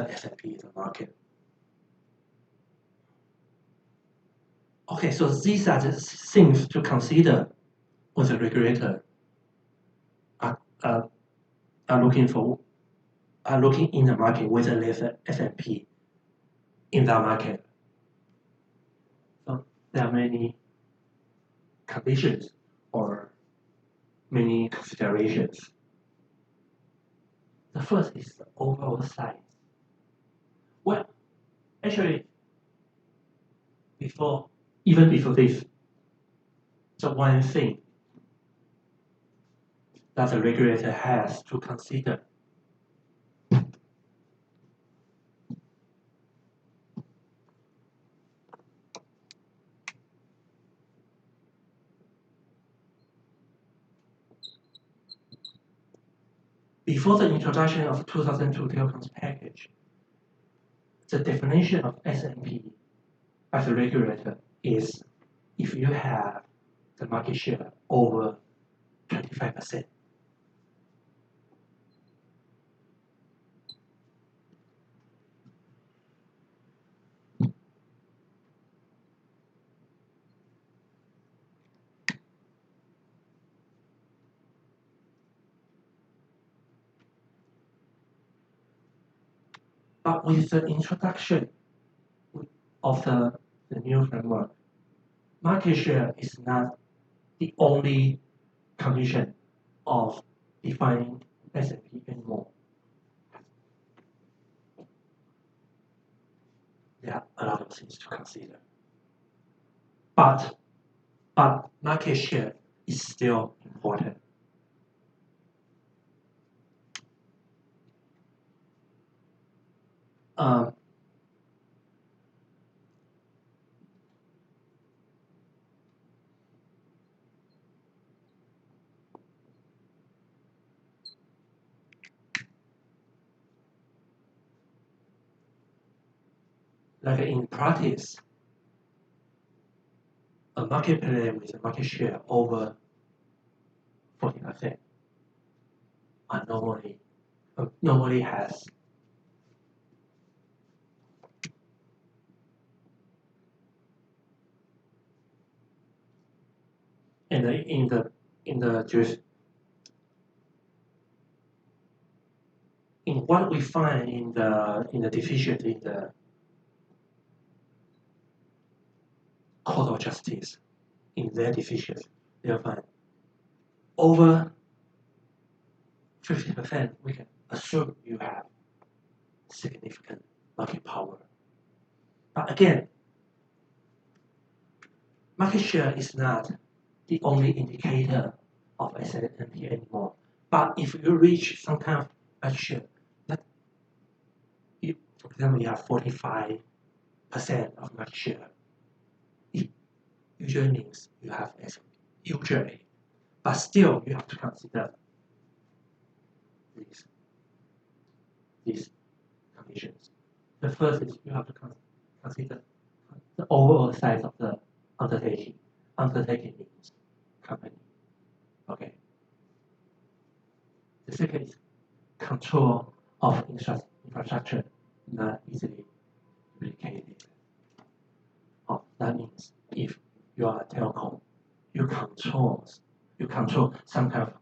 other S&P in the market. Okay, so these are the things to consider when the regulator are looking in the market whether there's an S&P in that market. So there are many conditions or many considerations. The first is the overall size. Well, actually, even before this, the one thing that the regulator has to consider before the introduction of 2002 telecoms package, the definition of S&P by the regulator is if you have the market share over 25%. But with the introduction of the new framework, market share is not the only condition of defining S&P anymore. There are a lot of things to consider. But market share is still important. Like in practice, a market player with a market share over 40% normally has and in what we find in the decision in the Court of Justice, in their decisions, they'll find over 50%, we can assume you have significant market power. But again, market share is not the only indicator of S&P anymore. But if you reach some kind of market share, for example, you have 45% of market share, it usually means you have S&P, usually. But still, you have to consider these conditions. The first is you have to consider the overall size of the undertaking. Undertaking means company. Okay. The second is control of infrastructure, not easily replicated. That means if you are a telecom, you control some kind of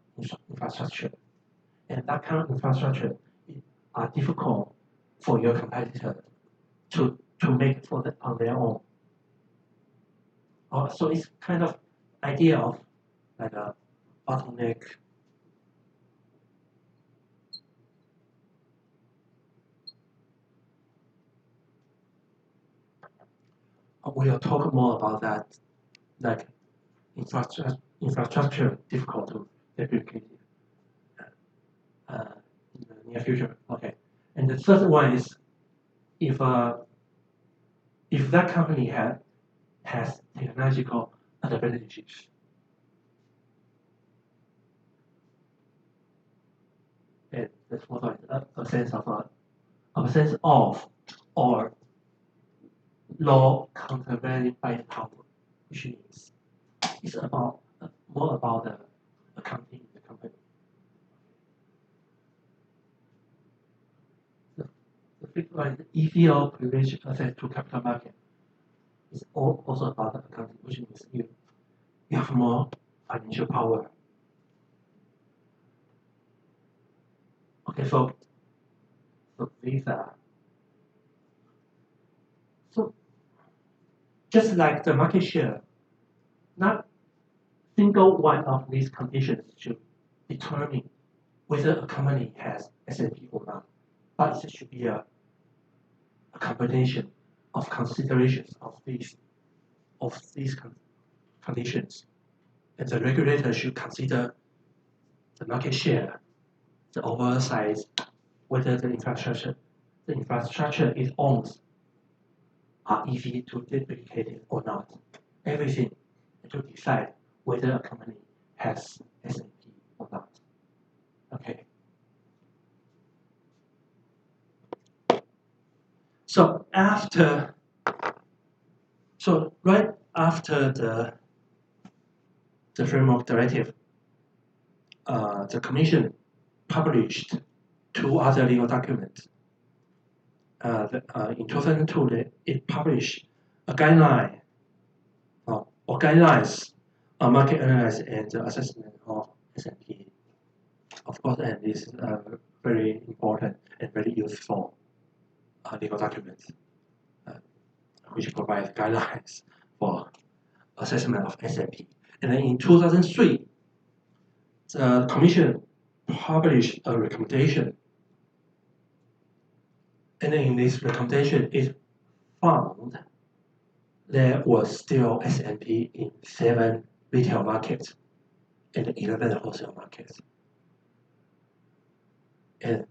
infrastructure, and that kind of infrastructure are difficult for your competitor to make on their own. So it's kind of idea of like a bottleneck. We'll talk more about that, like infrastructure difficult to replicate in the near future. Okay, and the third one is if that company has technological advantages. And that's what a sense of or low countervailing buying power, which means it's more about the accounting in the company. The EVO privileged access to capital market is also about accounting, which means you have more financial power. Okay, so these are just like the market share, not single one of these conditions should determine whether a company has S&P or not, but it should be a combination of considerations of these conditions, and the regulator should consider the market share, the overall size, whether the infrastructure it owns are easy to duplicate it or not. Everything to decide whether a company has S&P or not. Okay. So right after the framework directive, the Commission published two other legal documents. In 2002, it published a guideline or guidelines on market analysis and assessment of S&P. Of course, and this is very important and very useful legal documents, which provides guidelines for assessment of S&P. And then in 2003, the Commission published a recommendation. And then in this recommendation, it found there was still S&P in 7 retail markets and 11 wholesale markets. And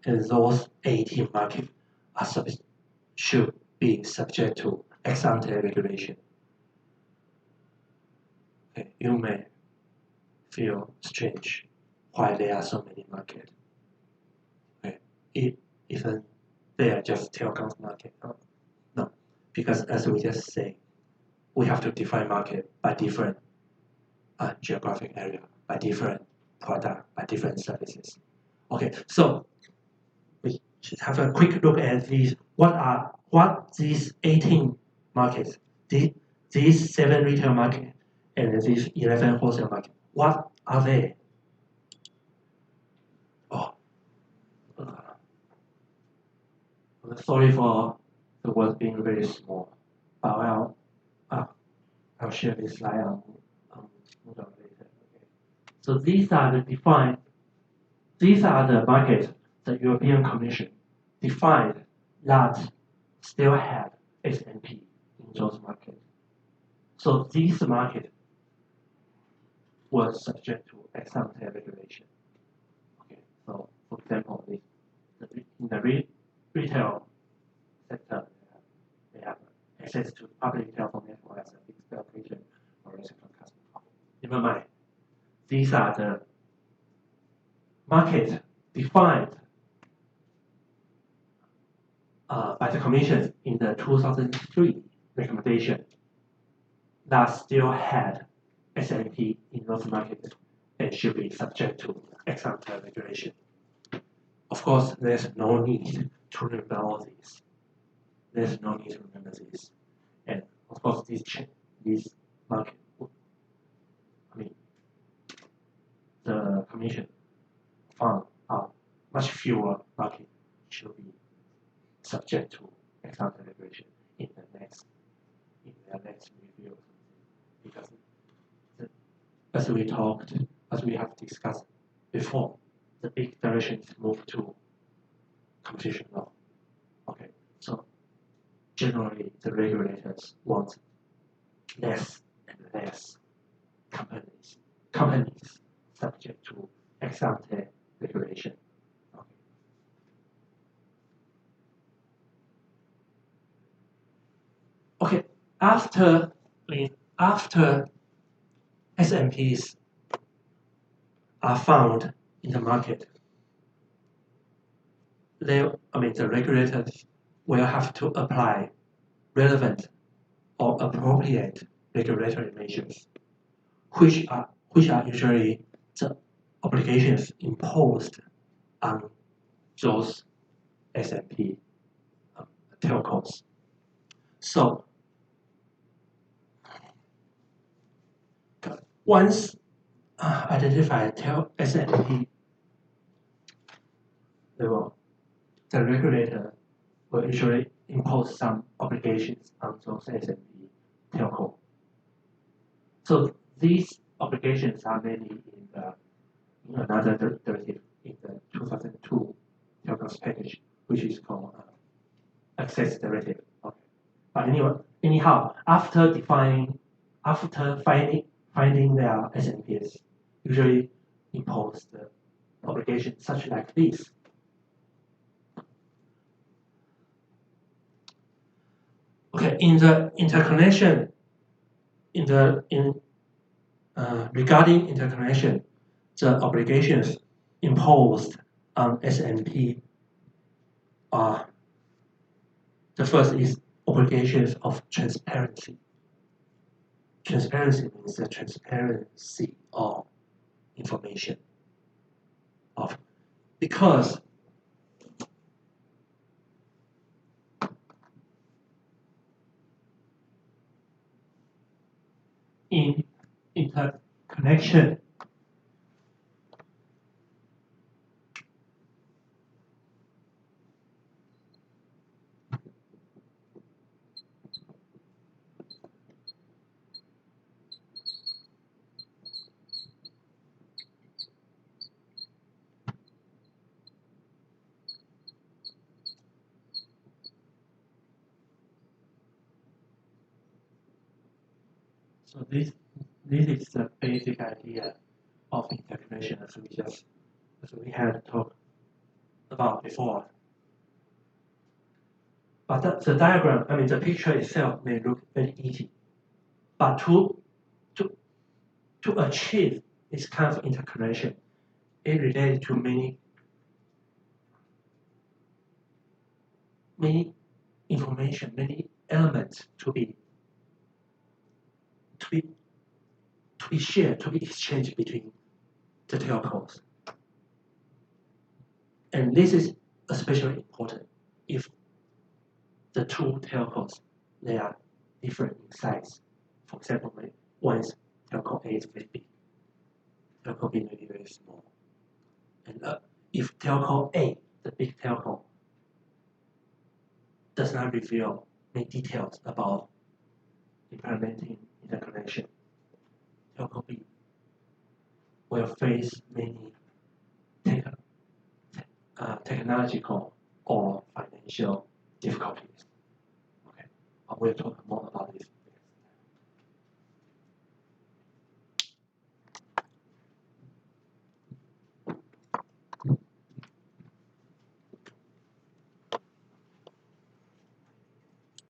those 18 markets should be subject to ex-ante regulation. Okay, you may feel strange why there are so many markets. Okay, isn't there just telecoms market? No, because as we just say, we have to define market by different geographic area, by different product, by different services. Okay, so we should have a quick look at these. What these 18 markets, these 7 retail markets, and these 11 wholesale markets. What are they? Oh, sorry for the words being very small, but I'll share this slide on Moodle later. Okay. So these are the markets the European Commission defined that still had S&P in those markets. So these markets were subject to ex-ante regulation. Okay, so for example, in the retail sector, they have access to public telephone network as a fixed location for residential customers. Never mind. These are the markets defined by the Commission in the 2003 recommendation that still had S&P in those markets and should be subject to ex-ante regulation. Of course, there's no need to remember all these. There's no need to remember these. And of course, these markets, the Commission found much fewer markets should be subject to ex-ante regulation in their next review, because as we have discussed before, the big direction is move to competition law. Okay, so generally the regulators want less and less companies subject to ex-ante regulation. Okay, after S&Ps are found in the market, the regulators will have to apply relevant or appropriate regulatory measures, which are usually the obligations imposed on those S&P telcos. So once identified SNP, the regulator will usually impose some obligations on those SNP telco. So these obligations are mainly in another derivative in the 2002 telcos package, which is called access derivative. Okay. But anyhow, after finding their SNPs, usually impose the obligation such like this. Okay, in the interconnection, regarding interconnection, the obligations imposed on SNP are the first is obligations of transparency. Transparency means the transparency of information. Because in interconnection, so this is the basic idea of interconnection as we had talked about before. But the diagram, I mean the picture itself may look very easy. But to achieve this kind of interconnection, it relates to many information, many elements to be shared, to be exchanged between the telcos. And this is especially important if the two telcos, they are different in size. For example, one's telco A is very big, telco B may be very small. And if telco A, the big telco, does not reveal many details about implementing interconnection, telco B will face many technological or financial difficulties. Okay, we'll talk more about this